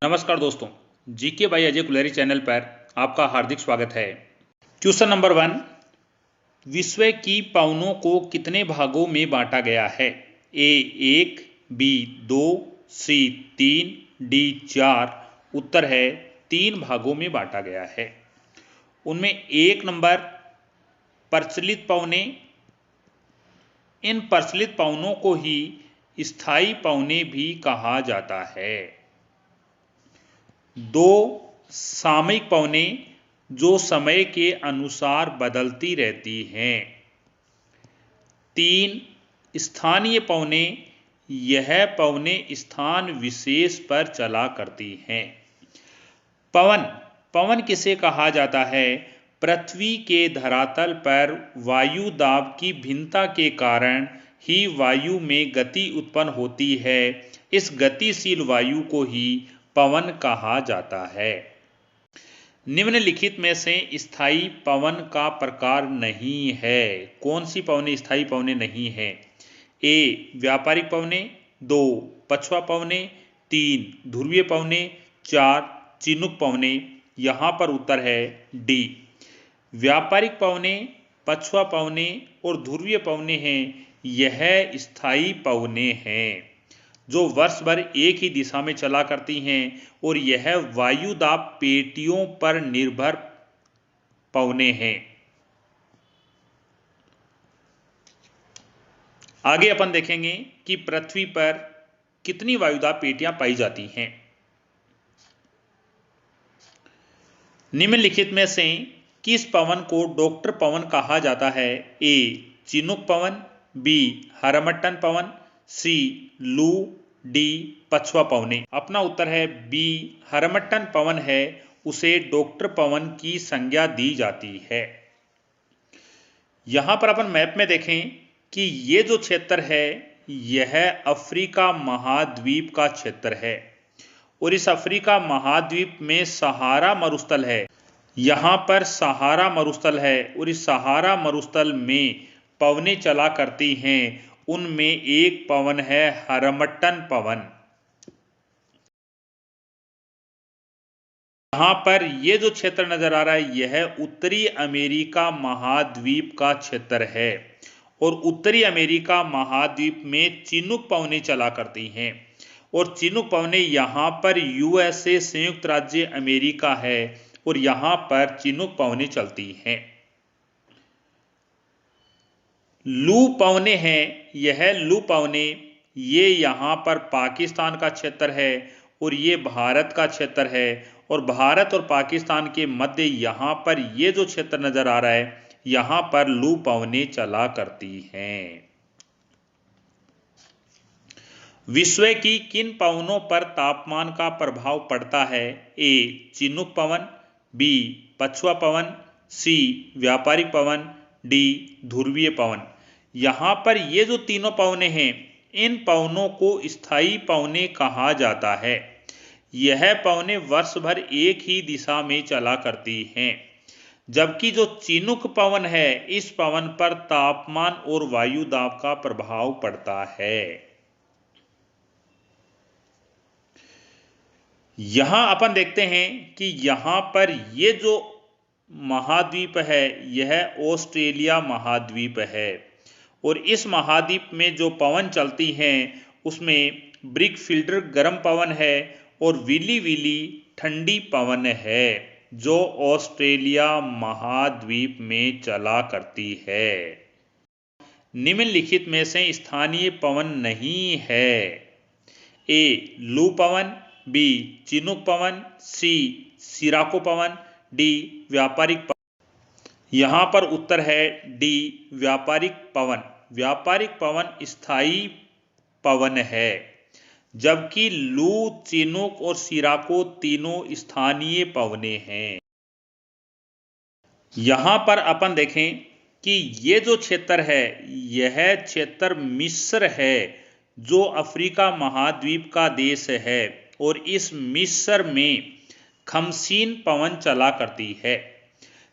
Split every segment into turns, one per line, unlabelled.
नमस्कार दोस्तों, GK by Ajay Kulhari channel पर आपका हार्दिक स्वागत है। क्वेश्चन नंबर 1, विश्व की पवनों को कितने भागों में बांटा गया है? ए 1, बी 2, सी 3, डी 4। उत्तर है 3 भागों में बांटा गया है। उनमें 1 नंबर प्रचलित पवने। इन प्रचलित पवनों को ही स्थायी पवने भी कहा जाता है। 2 सामयिक पवने, जो समय के अनुसार बदलती रहती हैं। 3 स्थानीय पवने, यह पवने स्थान विशेष पर चला करती हैं। पवन किसे कहा जाता है? पृथ्वी के धरातल पर वायु दाब की भिन्नता के कारण ही वायु में गति उत्पन्न होती है। इस गतिशील वायु को ही पवन कहा जाता है। निम्नलिखित में से स्थायी पवन का प्रकार नहीं है। कौन सी पवने स्थायी पवने नहीं है? ए व्यापारिक पवने, 2 पछुआ पवने, 3 ध्रुवीय पवने, 4 चिनुक पवने। यहाँ पर उत्तर है डी। व्यापारिक पवने, पछुआ पवने और ध्रुवीय पवने हैं, यह स्थायी पवने हैं जो वर्ष भर एक ही दिशा में चला करती हैं और यह वायु दाब पेटियों पर निर्भर पवने हैं। आगे अपन देखेंगे कि पृथ्वी पर कितनी वायुदाब पेटियां पाई जाती हैं। निम्नलिखित में से किस पवन को डॉक्टर पवन कहा जाता है? ए चिनुक पवन, बी हरमट्टन पवन, सी लू, डी पछुआ पवने। अपना उत्तर है बी हरमट्टन पवन है, उसे डॉक्टर पवन की संज्ञा दी जाती है। यहां पर अपन मैप में देखें कि ये जो क्षेत्र है यह अफ्रीका महाद्वीप का क्षेत्र है और इस अफ्रीका महाद्वीप में सहारा मरुस्थल है। यहाँ पर सहारा मरुस्थल है और इस सहारा मरुस्थल में पवनें चला करती हैं। उनमें एक पवन है हरमट्टन पवन। यहाँ पर ये जो क्षेत्र नजर आ रहा है यह उत्तरी अमेरिका महाद्वीप का क्षेत्र है और उत्तरी अमेरिका महाद्वीप में चिनुक पवनें चला करती हैं और चिनुक पवनें यहाँ पर यूएसए संयुक्त राज्य अमेरिका है और यहाँ पर चिनुक पवनें चलती हैं। लू पवनें हैं, यह लू पवनें ये यहाँ पर पाकिस्तान का क्षेत्र है और ये भारत का क्षेत्र है और भारत और पाकिस्तान के मध्य यहाँ पर ये जो क्षेत्र नजर आ रहा है यहाँ पर लू पवनें चला करती हैं। विश्व की किन पवनों पर तापमान का प्रभाव पड़ता है? ए चिनुक पवन, बी पछुआ पवन, सी व्यापारिक पवन, डी ध्रुवीय पवन। यहाँ पर ये जो तीनों पवनें हैं इन पवनों को स्थायी पवनें कहा जाता है। यह पवनें वर्ष भर एक ही दिशा में चला करती हैं, जबकि जो चिनुक पवन है इस पवन पर तापमान और वायु दाब का प्रभाव पड़ता है। यहां अपन देखते हैं कि यहां पर ये जो महाद्वीप है यह ऑस्ट्रेलिया महाद्वीप है और इस महाद्वीप में जो पवन चलती हैं उसमें ब्रिक फील्डर गर्म पवन है और विली विली ठंडी पवन है जो ऑस्ट्रेलिया महाद्वीप में चला करती है। निम्नलिखित में से स्थानीय पवन नहीं है। ए लू पवन, बी चिनुक पवन, सी सिराको पवन, डी व्यापारिक पवन। यहाँ पर उत्तर है डी व्यापारिक पवन। व्यापारिक पवन स्थायी पवन है, जबकि लू, चिनुक और सिराको तीनों स्थानीय पवने हैं। यहाँ पर अपन देखें कि ये जो क्षेत्र है यह क्षेत्र मिस्र है जो अफ्रीका महाद्वीप का देश है और इस मिस्र में खमसीन पवन चला करती है।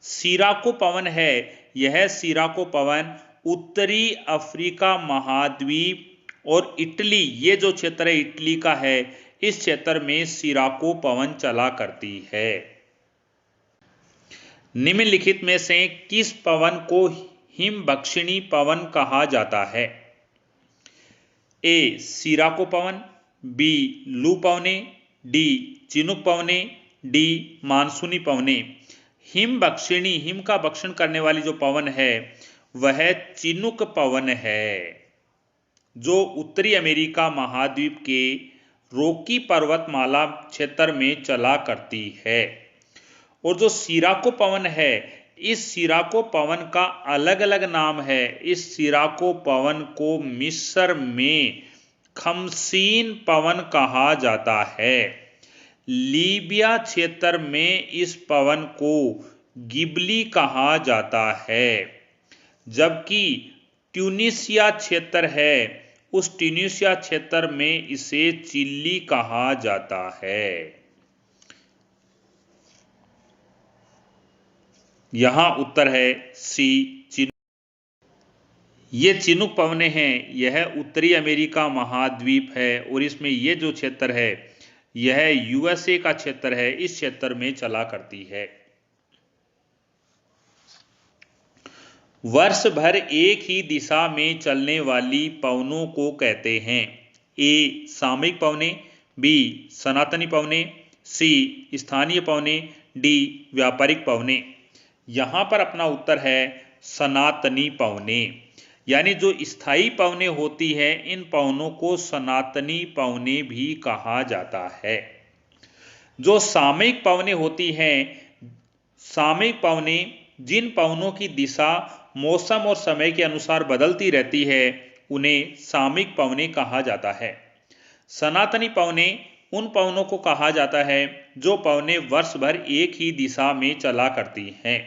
सिराको पवन है, यह सिराको पवन उत्तरी अफ्रीका महाद्वीप और इटली, ये जो क्षेत्र है इटली का है, इस क्षेत्र में सिराको पवन चला करती है। निम्नलिखित में से किस पवन को हिमबक्षिणी पवन कहा जाता है? ए सिराको पवन, बी लू पवने, डी चिनुक पवने, डी मानसूनी पवने। हिमबक्षिणी, हिम का भक्षण करने वाली जो पवन है वह चिनुक पवन है, जो उत्तरी अमेरिका महाद्वीप के रॉकी पर्वतमाला क्षेत्र में चला करती है। और जो सिराको पवन है, इस सिराको पवन का अलग अलग नाम है। इस सिराको पवन को मिस्र में खमसीन पवन कहा जाता है। लीबिया क्षेत्र में इस पवन को गिबली कहा जाता है, जबकि ट्यूनिसिया क्षेत्र है, उस ट्यूनिसिया क्षेत्र में इसे चिल्ली कहा जाता है। यहां उत्तर है सी चिनुक। ये चिनुक पवने हैं, यह उत्तरी अमेरिका महाद्वीप है और इसमें ये जो क्षेत्र है यह यूएसए का क्षेत्र है, इस क्षेत्र में चला करती है। वर्ष भर एक ही दिशा में चलने वाली पवनों को कहते हैं? ए सामयिक पवने, बी सनातनी पवने, सी स्थानीय पवने, डी व्यापारिक पवने। यहां पर अपना उत्तर है सनातनी पवने। यानी जो स्थायी पवने होती है, इन पवनों को सनातनी पवने भी कहा जाता है। जो सामयिक पवने होती हैं, सामयिक पवने जिन पवनों की दिशा मौसम और समय के अनुसार बदलती रहती है, उन्हें सामयिक पवने कहा जाता है। सनातनी पवने उन पवनों को कहा जाता है जो पवने वर्ष भर एक ही दिशा में चला करती हैं।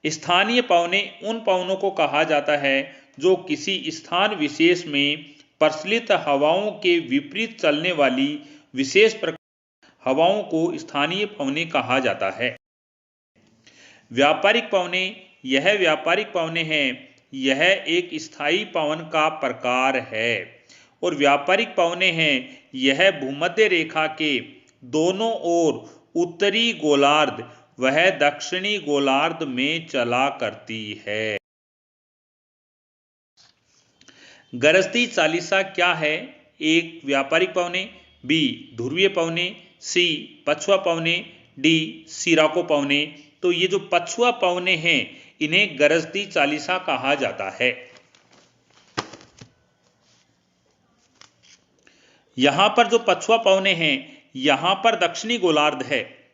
स्थानीय पवने उन पवनों को कहा जाता है जो किसी स्थान विशेष में प्रचलित हवाओं के विपरीत चलने वाली विशेष प्रकार हवाओं को स्थानीय पवने कहा जाता है। व्यापारिक पवने, यह व्यापारिक पवने हैं, यह एक स्थायी पवन का प्रकार है। और व्यापारिक पवने हैं, यह भूमध्य रेखा के दोनों ओर उत्तरी गोलार्ध वह दक्षिणी गोलार्ध में चला करती है। गरजती चालीसा क्या है? एक व्यापारिक पवने, बी ध्रुवीय पवने, सी पछुआ पवने, डी सिराको पवने। तो ये जो पछुआ पवने हैं इन्हें गरजती चालीसा कहा जाता है। यहां पर जो पछुआ पवने हैं, यहां पर दक्षिणी गोलार्ध है,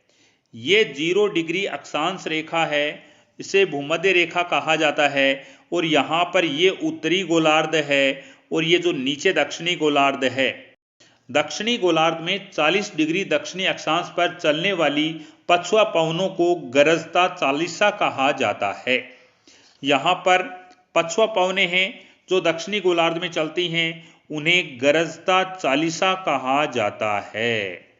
ये 0 डिग्री अक्षांश रेखा है, इसे भूमध्य रेखा कहा जाता है। और यहाँ पर ये उत्तरी गोलार्ध है और ये जो नीचे दक्षिणी गोलार्ध है, दक्षिणी गोलार्ध में 40 डिग्री दक्षिणी अक्षांश पर चलने वाली पछुआ पवनों को गरजता चालीसा कहा जाता है। यहाँ पर पछुआ पवने हैं जो दक्षिणी गोलार्ध में चलती हैं, उन्हें गरजता चालीसा कहा जाता है।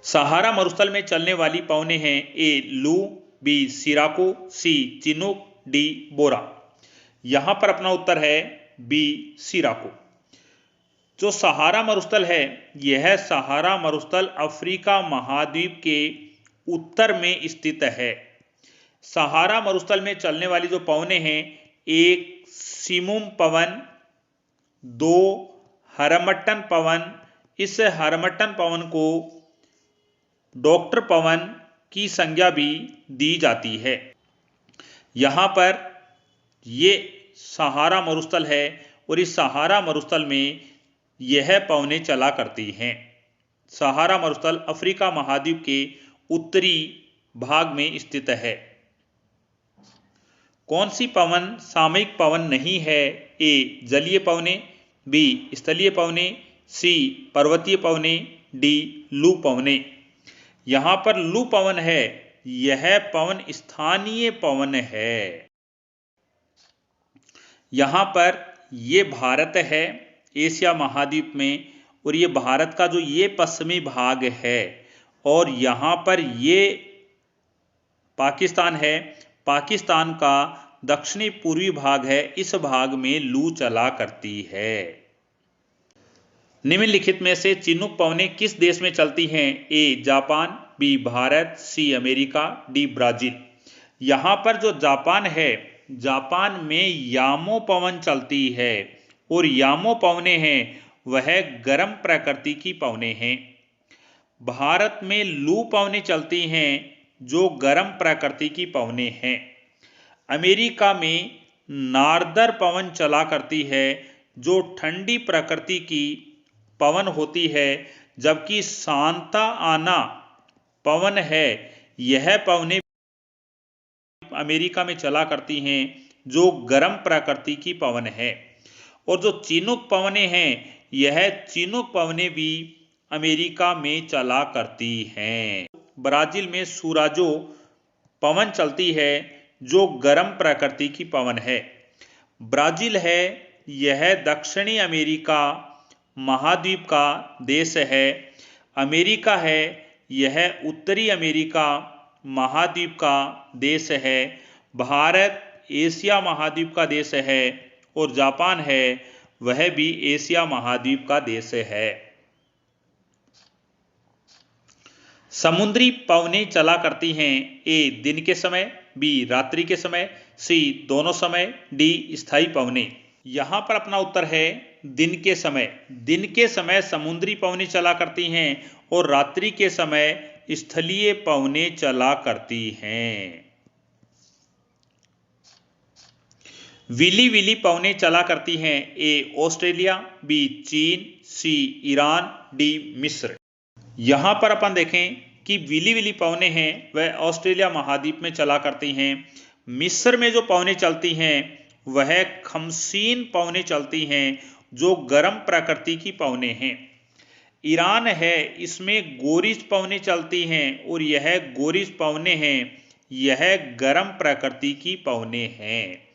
सहारा मरुस्थल में चलने वाली पवने हैं? ए लू, बी सिराको, सी चिनुक, डी बोरा। यहां पर अपना उत्तर है बी सिराको। जो सहारा मरुस्थल है, यह सहारा मरुस्थल अफ्रीका महाद्वीप के उत्तर में स्थित है। सहारा मरुस्थल में चलने वाली जो पवने हैं, एक सिमुम पवन, दो हरमट्टन पवन। इस हरमट्टन पवन को डॉक्टर पवन की संज्ञा भी दी जाती है। यहाँ पर ये सहारा मरुस्थल है और इस सहारा मरुस्थल में यह पवनें चला करती हैं। सहारा मरुस्थल अफ्रीका महाद्वीप के उत्तरी भाग में स्थित है। कौन सी पवन सामयिक पवन नहीं है? ए जलीय पवने, बी स्थलीय पवने, सी पर्वतीय पवने, डी लू पवने। यहां पर लू पवन है, यह पवन स्थानीय पवन है। यहां पर ये भारत है एशिया महाद्वीप में, और ये भारत का जो ये पश्चिमी भाग है, और यहां पर ये पाकिस्तान है, पाकिस्तान का दक्षिणी पूर्वी भाग है, इस भाग में लू चला करती है। निम्नलिखित में से चिनूक पवनें किस देश में चलती हैं? A Japan, B Bharat, C America, D Brazil. यहाँ पर जो जापान है, जापान में यामो पवन चलती है और यामो पवनें हैं वह गर्म प्रकृति की पवनें हैं। भारत में लू पवनें चलती हैं जो गर्म प्रकृति की पवनें हैं। अमेरिका में नार्दर पवन चला करती है जो ठंडी प्रकृति की पवन होती है, जबकि सांता आना पवन है यह पवनें अमेरिका में चला करती हैं जो गर्म प्रकृति की पवन है। और जो चिनूक पवनें हैं यह चिनूक पवनें भी अमेरिका में चला करती हैं। ब्राजील में सुराजो पवन चलती है जो गर्म प्रकृति की पवन है। ब्राजील है यह दक्षिणी अमेरिका महाद्वीप का देश है। अमेरिका है यह उत्तरी अमेरिका महाद्वीप का देश है। भारत एशिया महाद्वीप का देश है और जापान है वह भी एशिया महाद्वीप का देश है। समुद्री पवनें चला करती हैं ए दिन के समय, बी रात्रि के समय, सी दोनों समय, डी स्थायी पवनें। यहाँ पर अपना उत्तर है दिन के समय। दिन के समय समुद्री पवनें चला करती हैं और रात्रि के समय स्थलीय पवनें चला करती हैं। विली विली पवनें चला करती हैं ए ऑस्ट्रेलिया, बी चीन, सी ईरान, डी मिस्र। यहाँ पर अपन देखें कि विली विली पवनें हैं वह ऑस्ट्रेलिया महाद्वीप में चला करती हैं। मिस्र में जो पवनें चलती हैं वह खमसीन पवनें चलती हैं जो गर्म प्रकृति की पवनें हैं। ईरान है इसमें गोरिज पवनें चलती हैं और यह गोरिज पवनें हैं यह गर्म प्रकृति की पवनें हैं।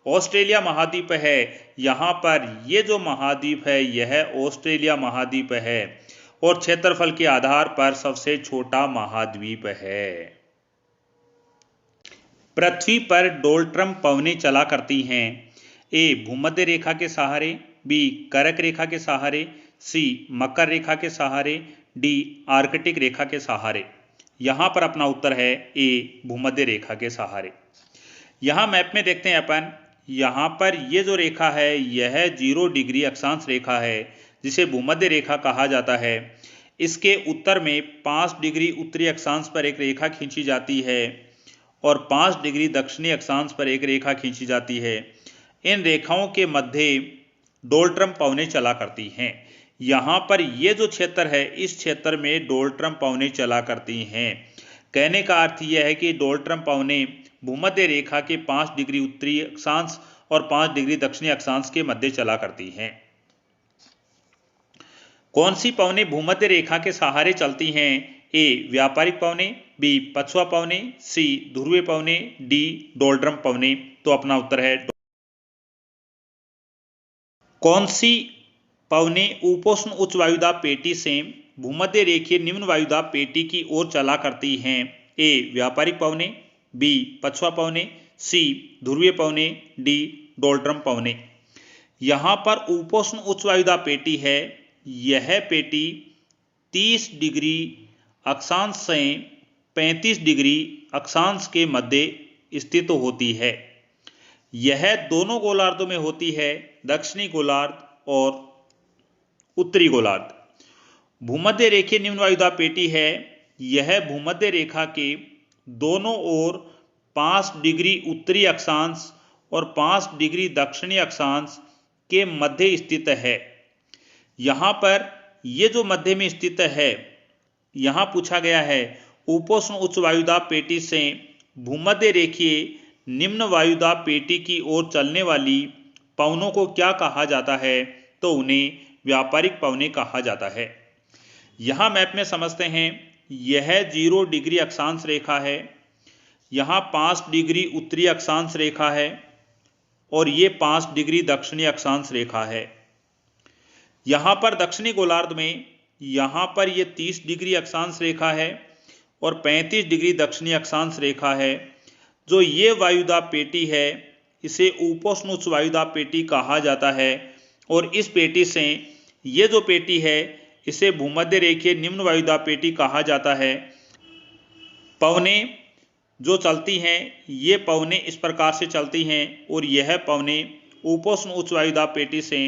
ऑस्ट्रेलिया महाद्वीप है, यहाँ पर ये जो महाद्वीप है यह ऑस्ट्रेलिया महाद्वीप है और क्षेत्रफल के आधार पर सबसे छोटा महाद्वीप है। पृथ्वी पर डोल्ट्रम पवनें चला करती हैं ए भूमध्य रेखा के सहारे, बी कर्क रेखा के सहारे, सी मकर रेखा के सहारे, डी आर्कटिक रेखा के सहारे। यहाँ पर अपना उत्तर है ए भूमध्य रेखा के सहारे। यहाँ मैप में देखते हैं अपन, यहाँ पर ये जो रेखा है यह 0 डिग्री अक्षांश रेखा है जिसे भूमध्य रेखा कहा जाता है। इसके उत्तर में 5 डिग्री उत्तरी अक्षांश पर एक रेखा खींची जाती है और 5 डिग्री दक्षिणी अक्षांश पर एक रेखा खींची जाती है। इन रेखाओं के मध्य डोल्ट्रम पवनें चला करती हैं। यहाँ पर ये जो क्षेत्र है इस क्षेत्र में डोल्ट्रम पवनें चला करती हैं। कहने का अर्थ यह है कि डोल्ट्रम पवनें भूमध्य रेखा के 5 डिग्री उत्तरी अक्षांश और 5 डिग्री दक्षिणी अक्षांश के मध्य चला करती हैं। कौन सी पवनें भूमध्य रेखा के सहारे चलती हैं? ए व्यापारिक पवनें, बी पछुआ पवनें, सी ध्रुवीय पवनें, डी डोल्ट्रम पवनें। तो अपना उत्तर है कौन सी पवनें उपोष्ण उच्च वायुदाब पेटी से भूमध्य रेखीय निम्न वायुदाब पेटी की ओर चला करती हैं? ए व्यापारिक पवनें, बी पछुआ पवनें, सी ध्रुवीय पवनें, डी डोल्ट्रम पवनें। यहाँ पर उपोष्ण उच्च वायुदाब पेटी है, यह पेटी 30 डिग्री अक्षांश से 35 डिग्री अक्षांश के मध्य स्थित होती है। यह दोनों गोलार्धों में होती है, दक्षिणी गोलार्ध और उत्तरी गोलार्ध। भूमध्य रेखीय निम्न वायुदाब पेटी है, यह भूमध्य रेखा के दोनों ओर 5 डिग्री उत्तरी अक्षांश और 5 डिग्री दक्षिणी अक्षांश के मध्य स्थित है। यहाँ पर ये जो मध्य में स्थित है, यहाँ पूछा गया है उपोष्ण उच्च वायुदाब पेटी से भूमध्य रेखीय निम्न वायुदाब पेटी की ओर चलने वाली पवनों को क्या कहा जाता है? तो उन्हें व्यापारिक पवनें कहा जाता है। यहाँ मैप में समझते हैं, यह 0 डिग्री अक्षांश रेखा है, यहाँ 5 डिग्री उत्तरी अक्षांश रेखा है और ये 5 डिग्री दक्षिणी अक्षांश रेखा है। यहाँ पर दक्षिणी गोलार्ध में यहाँ पर ये 30 डिग्री अक्षांश रेखा है और 35 डिग्री दक्षिणी अक्षांश रेखा है। जो ये वायुदाब पेटी है इसे उपोष्ण उच्च वायुदाब पेटी कहा जाता है और इस पेटी से ये जो पेटी है इसे भूमध्य रेखीय निम्न वायुदाब पेटी कहा जाता है। पवने जो चलती हैं ये पवने इस प्रकार से चलती हैं और यह पवने उपोष्ण उच्च वायुदाब पेटी से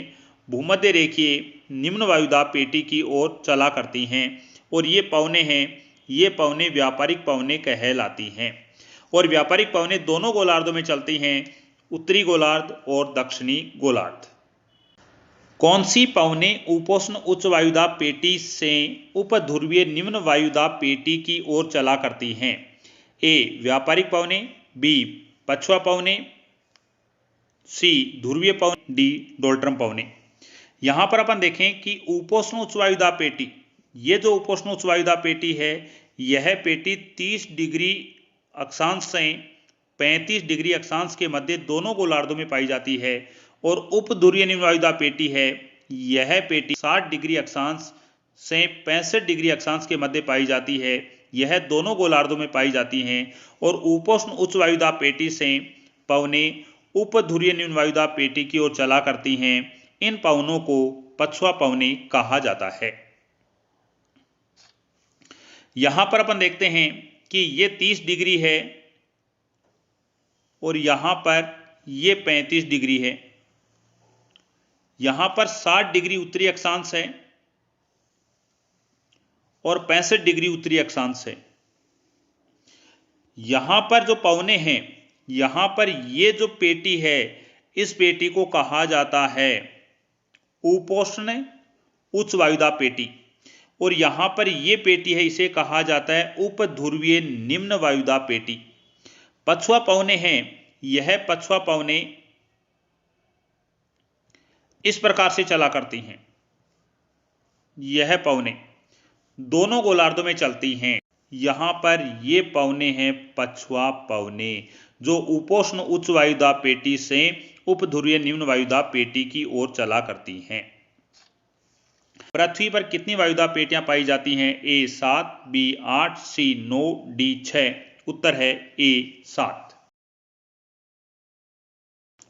भूमध्य रेखीय निम्न वायुदाब पेटी की ओर चला करती हैं और ये पवने हैं, ये पवने व्यापारिक पवने कहलाती हैं। और व्यापारिक पवने दोनों गोलार्धों में चलती हैं, उत्तरी गोलार्ध और दक्षिणी गोलार्ध। कौन सी पवने उपोष्ण उच्च वायुदाब पेटी से उपध्रुवीय निम्न वायुदाब पेटी की ओर चला करती हैं? ए व्यापारिक पवने, बी पछुआ पवने, सी ध्रुवीय पवने, डी डोल्ट्रम पवने। यहां पर अपन देखें कि उपोष्ण उच्च वायुदाब पेटी, ये जो उपोष्ण उच्च वायुदाब पेटी है यह पेटी 30 डिग्री अक्षांश से 35 डिग्री अक्षांश के मध्य दोनों गोलार्धों में पाई जाती है। और उपध्रुवीय निम्न वायुदाब पेटी है, यह पेटी 60 डिग्री अक्षांश से 65 डिग्री अक्षांश के मध्य पाई जाती है, यह दोनों गोलार्धों में पाई जाती हैं। और उपोष्ण उच्च वायुदाब पेटी से पवने उपध्रुवीय निम्न वायुदाब पेटी की ओर चला करती हैं। इन पवनों को पछुआ पवने कहा जाता है। यहां पर अपन देखते हैं कि ये 30 डिग्री है और यहां पर ये 35 डिग्री है। यहां पर 60 डिग्री उत्तरी अक्षांश है और 65 डिग्री उत्तरी अक्षांश है। यहां पर जो पवने हैं, यहां पर ये जो पेटी है इस पेटी को कहा जाता है उपोष्ण उच्च वायुदाब पेटी। और यहां पर ये पेटी है इसे कहा जाता है उपध्रुवीय निम्न वायुदाब पेटी। पछुआ पवने हैं, यह पछुआ पवने इस प्रकार से चला करती हैं। यह पवने दोनों गोलार्धों में चलती हैं। यहां पर ये पवने हैं पछुआ पवने जो उपोष्ण उच्च वायुदाब पेटी से उपध्रुवीय निम्न वायुदाब पेटी की ओर चला करती हैं। पृथ्वी पर कितनी वायुदाब पेटियां पाई जाती हैं? ए 7, बी 8, सी 9, डी 6। उत्तर है ए 7।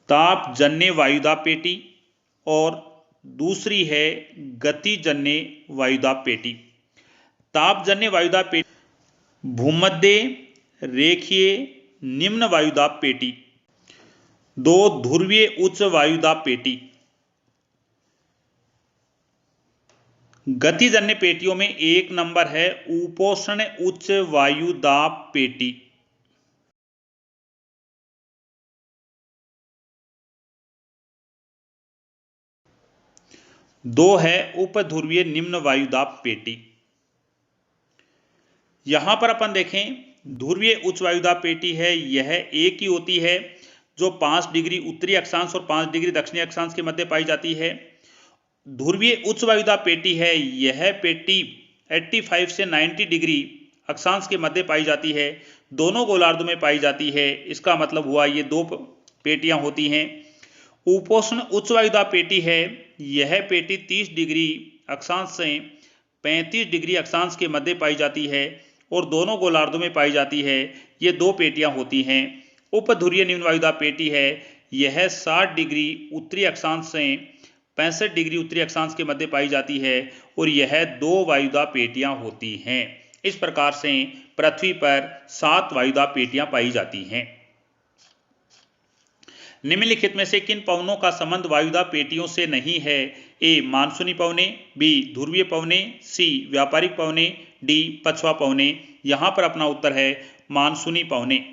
तापजन्य वायुदाब पेटी और दूसरी है गतिजन्य वायुदाब पेटी। तापजन्य वायुदाब पेटी भूमध्य रेखीय निम्न वायुदाब पेटी, दो ध्रुवीय उच्च वायुदाब पेटी। गतिजन्य पेटियों में एक नंबर है उपोष्ण उच्च वायुदाब पेटी। दो है उपध्रुवीय निम्न वायुदाब पेटी। यहां पर अपन देखें ध्रुवीय उच्च वायुदाब पेटी है, यह एक ही होती है जो 5 डिग्री उत्तरी अक्षांश और 5 डिग्री दक्षिणी अक्षांश के मध्य पाई जाती है। ध्रुवीय उच्च वायुदाब पेटी है, यह पेटी 85 से 90 डिग्री अक्षांश के मध्य पाई जाती है, दोनों गोलार्धों में पाई जाती है। इसका मतलब हुआ ये दो पेटियां होती हैं। उपोष्ण उच्च वायुदाब पेटी है, यह पेटी 30 डिग्री अक्षांश से 35 डिग्री अक्षांश के मध्य पाई जाती है और दोनों गोलार्धों में पाई जाती है। ये दो पेटियां होती हैं। उपध्रुवीय निम्न वायुदाब पेटी है, यह 60 डिग्री उत्तरी अक्षांश से 65 डिग्री उत्तरी अक्षांश के मध्य पाई जाती है और यह दो वायुदाब पेटियां होती हैं। इस प्रकार से पृथ्वी पर 7 वायुदाब पेटियां पाई जाती हैं। निम्नलिखित में से किन पवनों का संबंध वायुदाब पेटियों से नहीं है? ए मानसूनी पवने, बी ध्रुवीय पवने, सी व्यापारिक पवने, डी पछुआ पवने। यहां पर अपना उत्तर है मानसूनी पवने।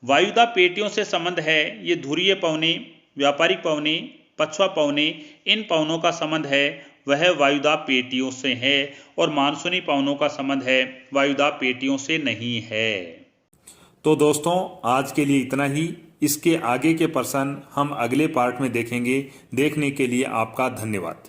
वायुदाब पेटियों से संबंध है ये ध्रुवीय पवने, व्यापारिक पवने, पछुआ पवने। इन पवनों का संबंध है वह वायुदाब पेटियों से है और मानसूनी पवनों का संबंध है वायुदाब पेटियों से नहीं है।
तो दोस्तों आज के लिए इतना ही। इसके आगे के प्रश्न हम अगले पार्ट में देखेंगे। देखने के लिए आपका धन्यवाद।